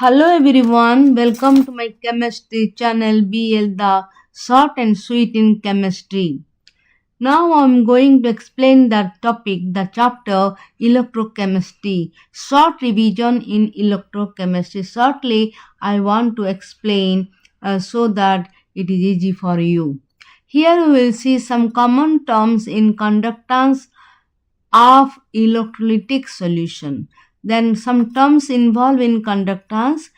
Hello everyone, welcome to my chemistry channel BL the short and sweet in chemistry. Now I'm going to explain the topic, the chapter electrochemistry, short revision in electrochemistry. Shortly, I want to explain so that it is easy for you. Here we will see some common terms in conductance of electrolytic solution. Then some terms involved in conductance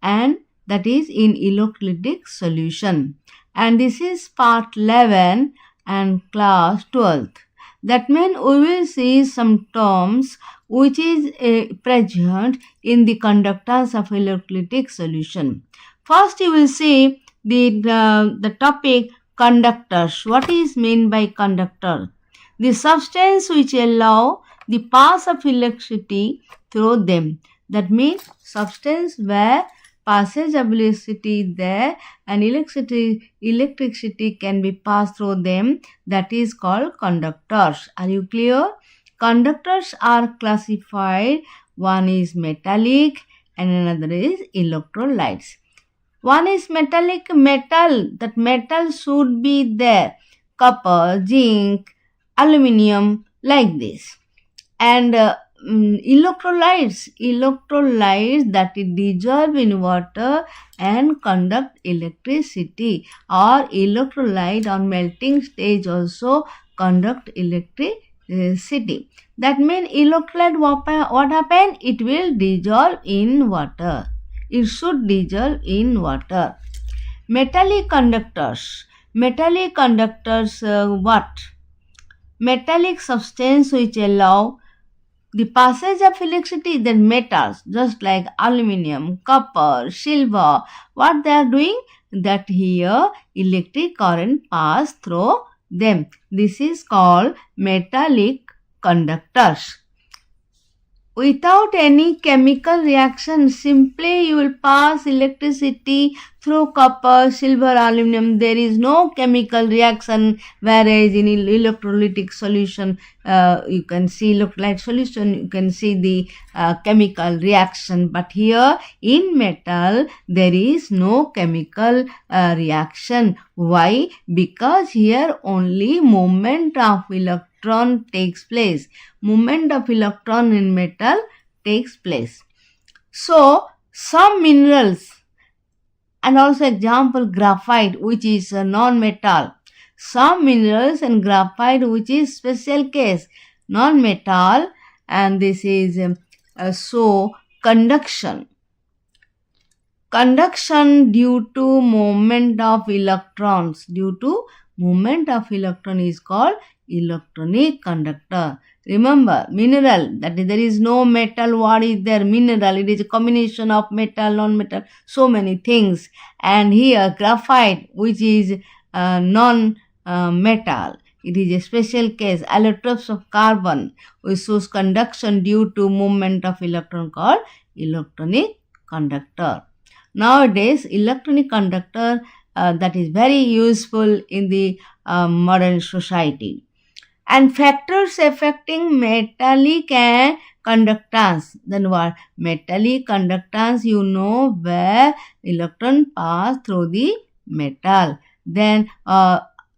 and that is in electrolytic solution. And this is part 11 and class 12th. That means we will see some terms which is present in the conductance of electrolytic solution. First you will see the topic conductors. What is meant by conductor? The substance which allow the pass of electricity through them. That means substance where passage of electricity there and electricity can be passed through them. That is called conductors. Are you clear? Conductors are classified. One is metallic and another is electrolytes. One is metallic metal. That metal should be there. Copper, zinc, aluminium, like this. And electrolytes that dissolve in water and conduct electricity, or electrolyte on melting stage also conduct electricity. That means electrolyte what happen? It will dissolve in water. It should dissolve in water. Metallic conductors. What? Metallic substance which allow the passage of electricity, then metals just like aluminium, copper, silver. What they are doing? That here electric current pass through them. This is called metallic conductors. Without any chemical reaction, simply you will pass electricity through copper, silver, aluminum. There is no chemical reaction, whereas in electrolytic solution, you can see electrolyte solution, you can see the chemical reaction. But here in metal, there is no chemical reaction. Why? Because here only movement of electron takes place. Movement of electron in metal takes place. So, some minerals and also example graphite, which is a non-metal. Some minerals and graphite, which is special case, non-metal, and this is so conduction. Conduction due to movement of electrons. Due to movement of electron is called electronic conductor. Remember, mineral, that is, there is no metal. What is there? Mineral. It is a combination of metal, non-metal, so many things. And here graphite, which is non-metal. It is a special case. Allotropes of carbon, which shows conduction due to movement of electron, called electronic conductor. Nowadays, electronic conductor that is very useful in the modern society. And factors affecting metallic and conductance. Then what? Metallic conductance, you know, where electron pass through the metal. Then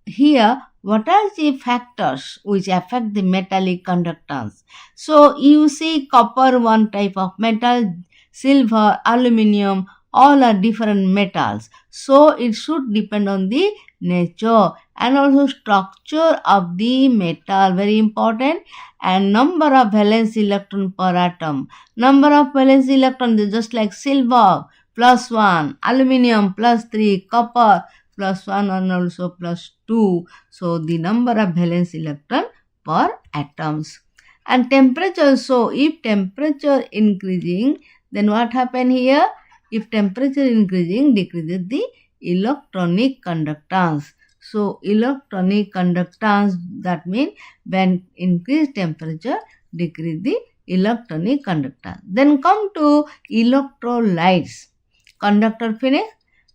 here, what are the factors which affect the metallic conductance? So you see copper, one type of metal, silver, aluminium, all are different metals. So it should depend on the nature and also structure of the metal, very important, and number of valence electron per atom. Number of valence electron is just like silver +1, aluminium +3, copper +1 and also +2. So the number of valence electron per atoms. And temperature, so if temperature increasing, then what happen here? If temperature increasing, decreases the electronic conductance. So electronic conductance, that means when increased temperature, decrease the electronic conductance. Then come to electrolytes. Conductor finish,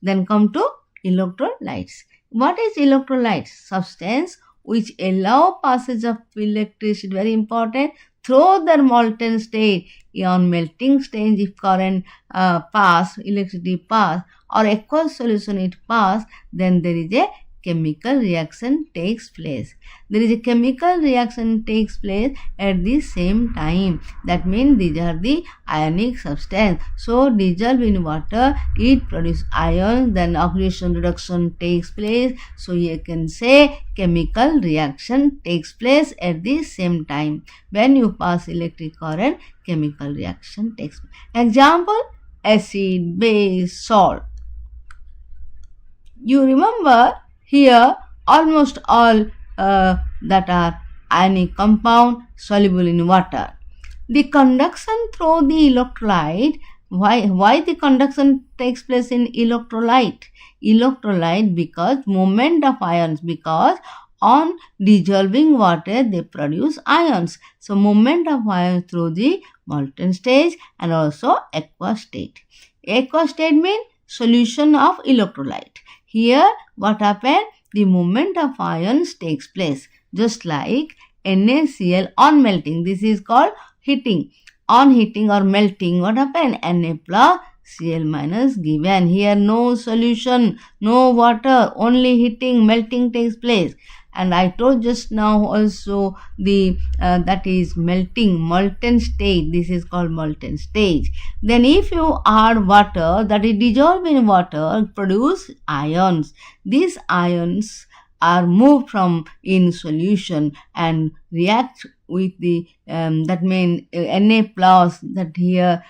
then come to electrolytes. What is electrolytes? Substance which allow passage of electricity, very important, through the molten state on melting stage. If current pass, electricity pass, or aqueous solution it pass, then there is a chemical reaction takes place. There is a chemical reaction takes place at the same time. That means these are the ionic substance. So dissolve in water, it produces ions, then oxidation reduction takes place. So you can say chemical reaction takes place at the same time. When you pass electric current, chemical reaction takes place. Example, acid, base, salt. You remember here almost all that are ionic compound soluble in water. The conduction through the electrolyte, why the conduction takes place in electrolyte? Electrolyte because movement of ions, because on dissolving water they produce ions. So movement of ions through the molten stage and also aqueous state. Aqueous state means solution of electrolyte. Here what happened? The movement of ions takes place just like NaCl on melting. This is called heating. On heating or melting, what happened? Na plus Cl minus given. Here no solution, no water, only heating, melting takes place. And I told just now also the that is melting, molten state. This is called molten stage. Then if you add water, that is dissolved in water, produce ions. These ions are moved from in solution and react with the that means Na plus that here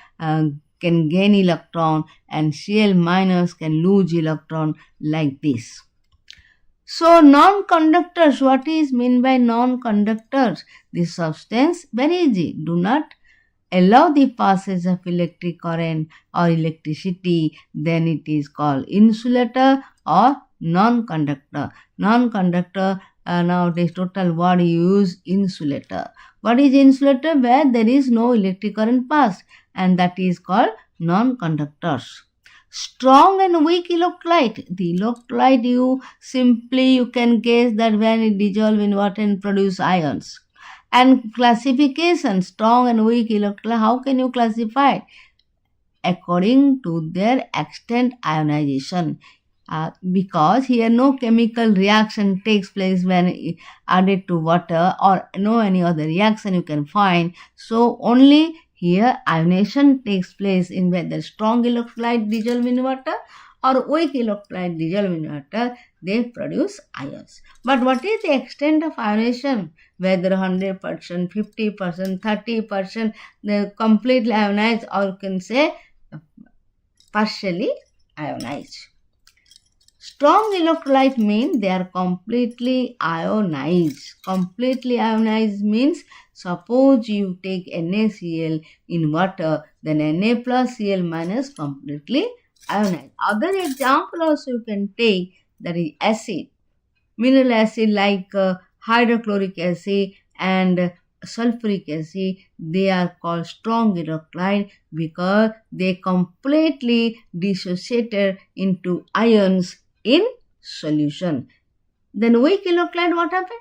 can gain electron and Cl minus can lose electron like this. So non-conductors, what is meant by non-conductors? This substance, very easy, do not allow the passage of electric current or electricity, then it is called insulator or non-conductor. Non-conductor, nowadays total word use insulator. What is insulator? Where there is no electric current passed, and that is called non-conductors. Strong and weak electrolyte. The electrolyte you can guess that when it dissolves in water and produce ions. And classification, strong and weak electrolyte, how can you classify? According to their extent ionization. Because here no chemical reaction takes place when added to water or no any other reaction you can find. So only here ionization takes place in whether strong electrolyte dissolve in water or weak electrolyte dissolve in water, they produce ions. But what is the extent of ionization? Whether 100%, 50%, 30%, they completely ionized, or you can say partially ionized. Strong electrolyte means they are completely ionized. Completely ionized means suppose you take NaCl in water, then Na plus Cl minus completely ionized. Other example also you can take, that is acid. Mineral acid like hydrochloric acid and sulfuric acid, they are called strong electrolyte because they completely dissociated into ions in solution. Then weak electrolyte, what happened?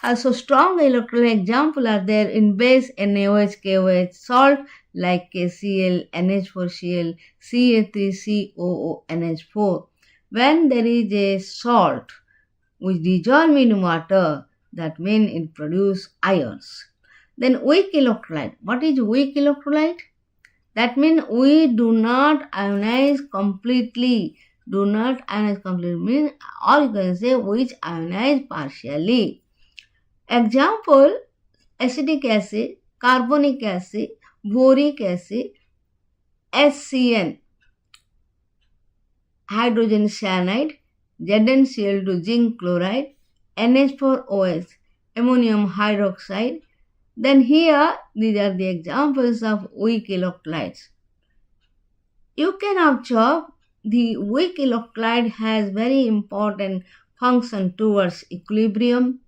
Also strong electrolyte example are there in base NaOH, KOH, salt like KCl, NH4Cl, Ca3COO, NH4. When there is a salt which dissolve in water, that means it produce ions. Then weak electrolyte. What is weak electrolyte? That means we do not ionize completely. Do not ionize completely means, or you can say which ionize partially. Example, acetic acid, carbonic acid, boric acid, HCN, hydrogen cyanide, ZnCl2 zinc chloride, NH4OH, ammonium hydroxide. Then here, these are the examples of weak electrolytes. You can observe the weak electrolyte has very important function towards equilibrium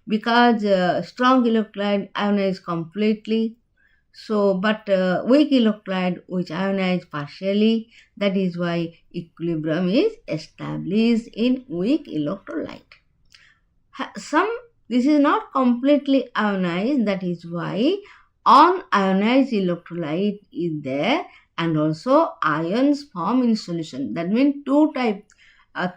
because strong electrolyte ionize completely. So, but weak electrolyte which ionize partially, that is why equilibrium is established in weak electrolyte. This is not completely ionized, that is why unionized electrolyte is there, and also ions form in solution. That means two type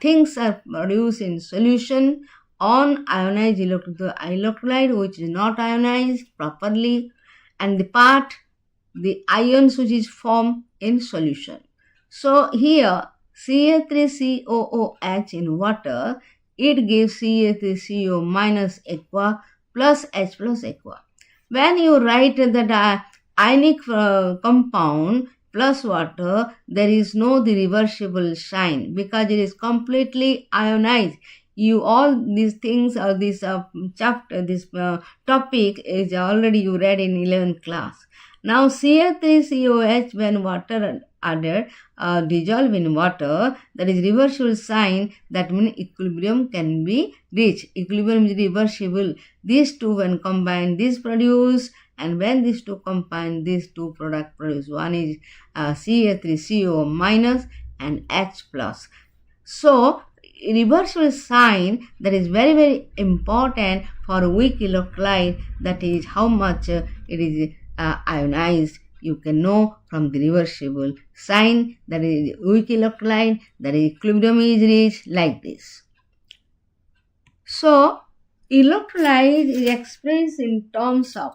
things are produced in solution. Unionized electrolyte which is not ionized properly, and the ions which is formed in solution. So here Ca3COOH in water, it gives Ca3CO minus aqua plus H plus aqua. When you write that ionic compound plus water, there is no the reversible sign because it is completely ionized. You all these things or this chapter, this topic is already you read in 11th class. Now Ca3COH when water added dissolve in water, that is reversible sign, that means equilibrium can be reached. Equilibrium is reversible. These two when combined, this produce, and when these two combine, these two products produce. One is Ca3CO minus and H plus. So reversible sign, that is very very important for weak electrolyte, that is how much it is ionized. You can know from the reversible sign, that is weak electrolyte, that is equilibrium is reached, like this. So electrolyte is expressed in terms of,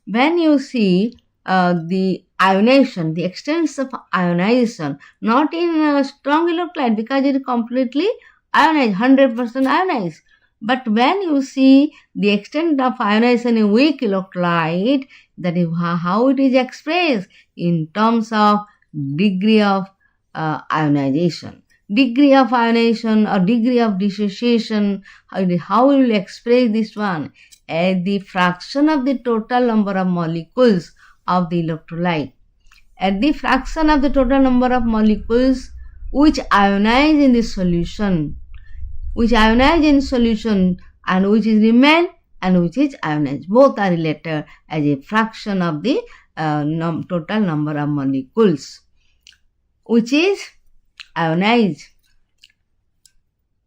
when you see the ionization, the extent of ionization, not in a strong electrolyte because it is completely ionized, 100% ionized. But when you see the extent of ionization in weak electrolyte, that is how it is expressed in terms of degree of ionization. Degree of ionization or degree of dissociation, how you will express this one? As the fraction of the total number of molecules of the electrolyte. At the fraction of the total number of molecules which ionize in the solution, and which is remain and which is ionized. Both are related as a fraction of the total number of molecules which is ionized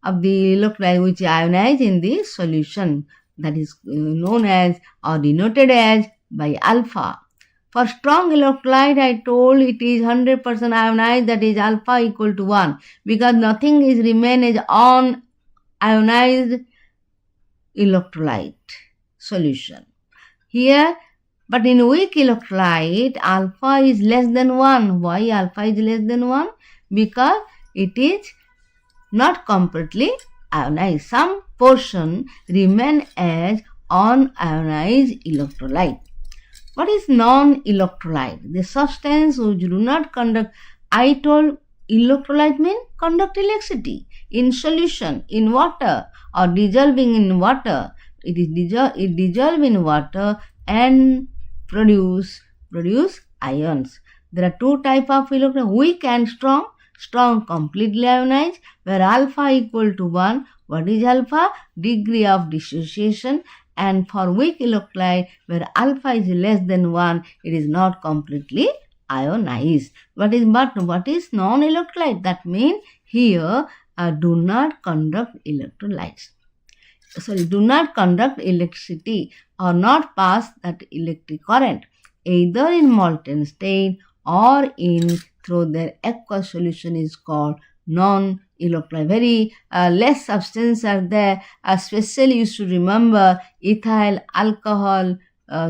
of the electrolyte, which is ionized in the solution, that is known as or denoted as by alpha. For strong electrolyte, I told it is 100% ionized, that is alpha equal to 1, because nothing is remain as ionized electrolyte solution. Here, but in weak electrolyte, alpha is less than 1. Why alpha is less than 1? Because it is not completely ionized. Some portion remain as unionized electrolyte. What is non-electrolyte? The substance which do not conduct. I told electrolyte means conduct electricity in solution, in water, or dissolving in water. It dissolve in water and produce ions. There are two types of electrolyte, weak and strong. Strong completely ionized, where alpha equal to 1. What is alpha? Degree of dissociation. And for weak electrolyte, where alpha is less than 1, it is not completely ionized. What is non-electrolyte? That means here do not conduct electrolytes. Do not conduct electricity or not pass that electric current, either in molten state or in through their aqueous solution, is called non-electrolyte. Very less substance are there. Especially you should remember ethyl alcohol,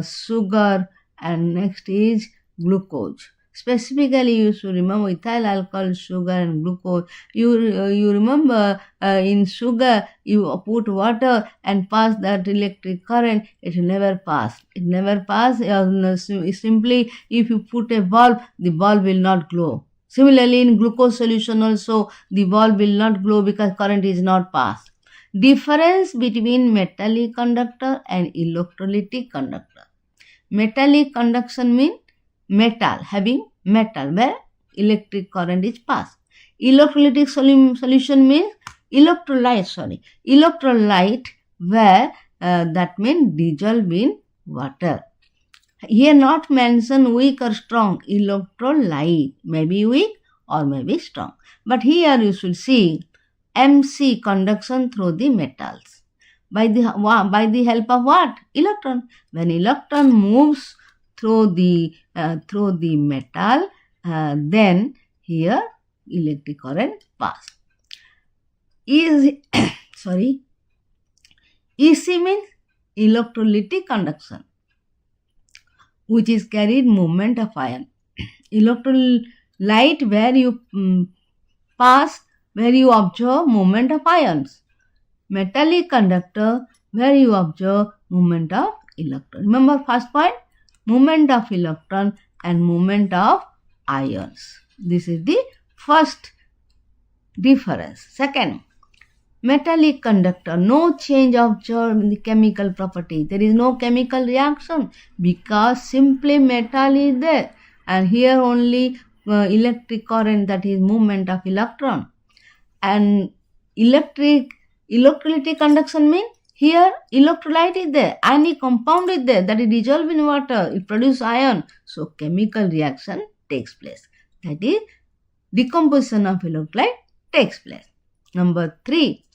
sugar, and next is glucose. Specifically, you should remember ethyl alcohol, sugar, and glucose. You remember in sugar, you put water and pass that electric current. It will never pass. It never pass. Simply, if you put a bulb, the bulb will not glow. Similarly, in glucose solution also, the bulb will not glow because current is not passed. Difference between metallic conductor and electrolytic conductor. Metallic conduction means metal, having metal where electric current is passed. Electrolytic solution means electrolyte where that means dissolve in water. Here not mention weak or strong. Electrolyte may be weak or may be strong. But here you should see MC, conduction through the metals. By the help of what? Electron. When electron moves through the metal, then here electric current pass. EC means electrolytic conduction, which is carried movement of ion. Electrolyte, where you observe movement of ions. Metallic conductor, where you observe movement of electron. Remember first point, movement of electron and movement of ions. This is the first difference. Second, metallic conductor, no change observed in the chemical property. There is no chemical reaction because simply metal is there, and here only electric current, that is movement of electron. And electrolytic conduction means here electrolyte is there, ionic compound is there, that is dissolved in water, it produces ion, so chemical reaction takes place, that is decomposition of electrolyte takes place. Number 3,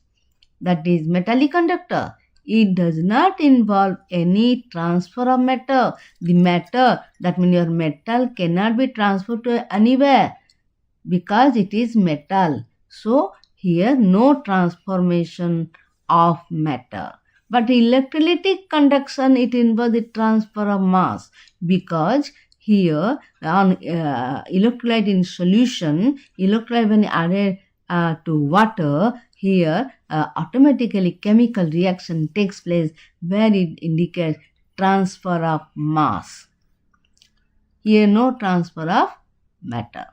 that is metallic conductor. It does not involve any transfer of matter. The matter, that means your metal, cannot be transferred to anywhere because it is metal. So here no transformation of matter. But electrolytic conduction, it involves the transfer of mass, because here on electrolyte in solution, electrolyte when added to water, here automatically chemical reaction takes place where it indicates transfer of mass. Here no transfer of matter.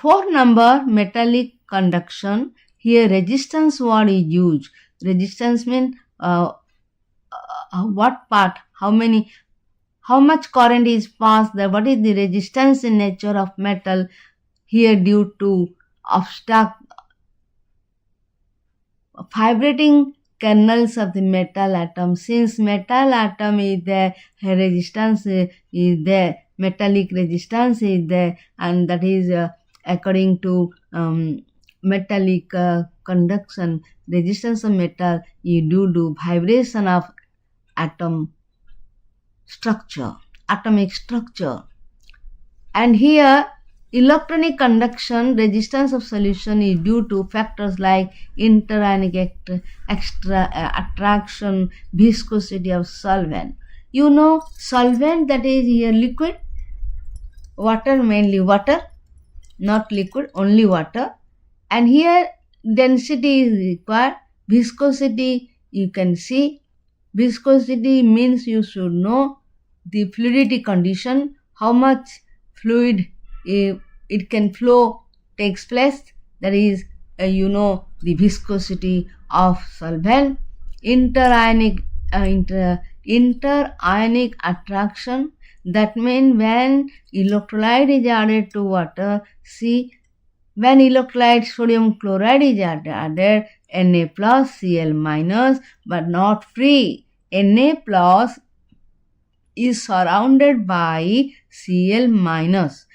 4 number, metallic conduction. Here resistance word is used. Resistance means what part, how much current is passed there, what is the resistance in nature of metal. Here due to vibrating kernels of the metal atom. Since metal atom is there, resistance is there, metallic resistance is there, and that is according to metallic conduction, resistance of metal is due to vibration of atomic structure. And here electronic conduction, resistance of solution is due to factors like interionic attraction, viscosity of solvent. You know solvent, that is here liquid, water, mainly water, not liquid, only water. And here density is required, viscosity you can see. Viscosity means you should know the fluidity condition, how much fluid it can flow takes place, that is the viscosity of solvent. Interionic attraction, that means when electrolyte is added to water, see, when electrolyte sodium chloride is added, Na plus Cl minus, but not free. Na plus is surrounded by Cl minus.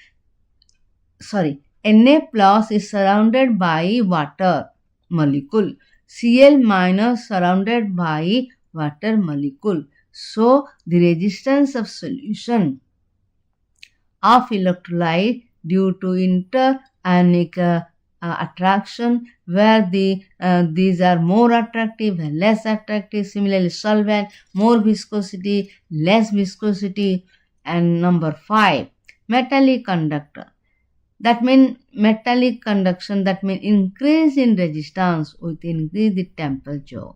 Na plus is surrounded by water molecule. Cl minus surrounded by water molecule. So the resistance of solution of electrolyte due to interionic attraction, where these are more attractive and less attractive. Similarly solvent, more viscosity, less viscosity. And number 5, metallic conductor. That means metallic conduction, that means increase in resistance with increase the temperature.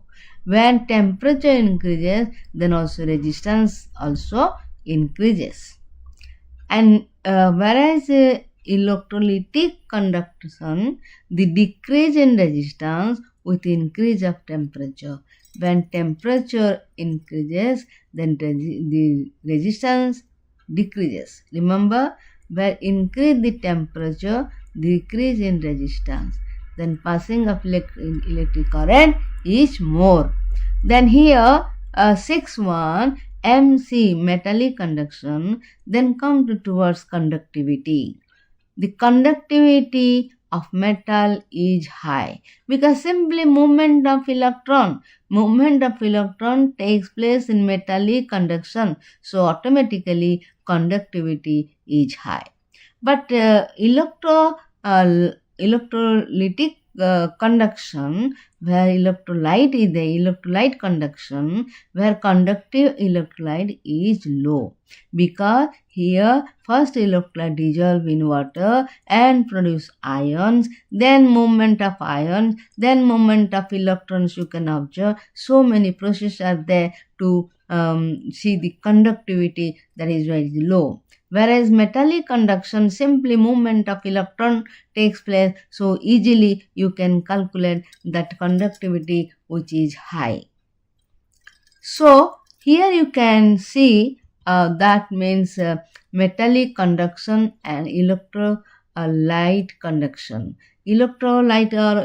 When temperature increases, then also resistance also increases. And whereas electrolytic conduction, the decrease in resistance with increase of temperature. When temperature increases, then the resistance decreases. Remember, where increase the temperature, decrease in resistance, then passing of electric current is more. Then here 6.1 MC, metallic conduction. Then come towards conductivity. The conductivity of metal is high because simply movement of electron takes place in metallic conduction, so automatically conductivity is high. But electrolytic conduction, where electrolyte is the electrolyte conduction, where conductive electrolyte is low, because here first electrolyte dissolve in water and produce ions, then movement of ions, then movement of electrons. You can observe so many processes are there to see the conductivity that is very low. Whereas metallic conduction, simply movement of electron takes place, so easily you can calculate that conductivity which is high. So here you can see that means metallic conduction and electrolyte conduction. Electrolyte or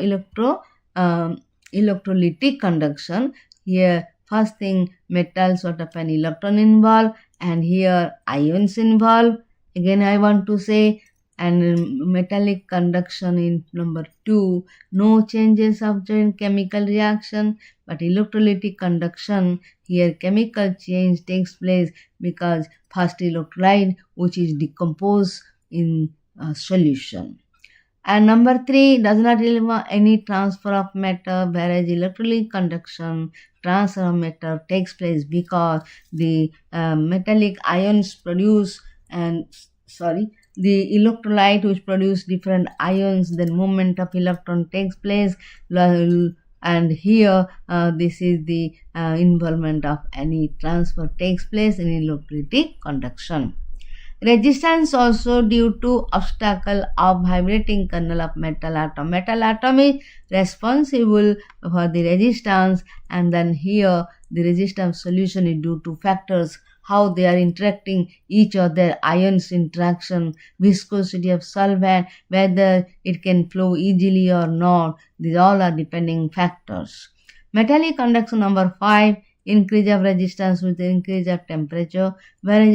electrolytic conduction, here first thing metals sort of an electron involved, and here ions involved. Again I want to say, and metallic conduction in number 2, no changes observed in chemical reaction, but electrolytic conduction, here chemical change takes place because first electrolyte which is decomposed in solution. And number 3, does not involve any transfer of matter, whereas electrolytic conduction, transfer of matter takes place because the metallic ions produce the electrolyte which produce different ions, then movement of electron takes place, and here this is the involvement of any transfer takes place in electrolytic conduction. Resistance also due to obstacle of vibrating kernel of metal atom. Metal atom is responsible for the resistance, and then here the resistance solution is due to factors how they are interacting each other, ions interaction, viscosity of solvent, whether it can flow easily or not. These all are depending factors. Metallic conduction number 5, increase of resistance with increase of temperature, whereas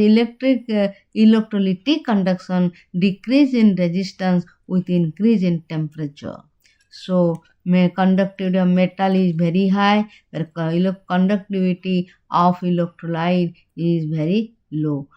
electrolytic conduction decrease in resistance with increase in temperature. So conductivity of metal is very high, where conductivity of electrolyte is very low.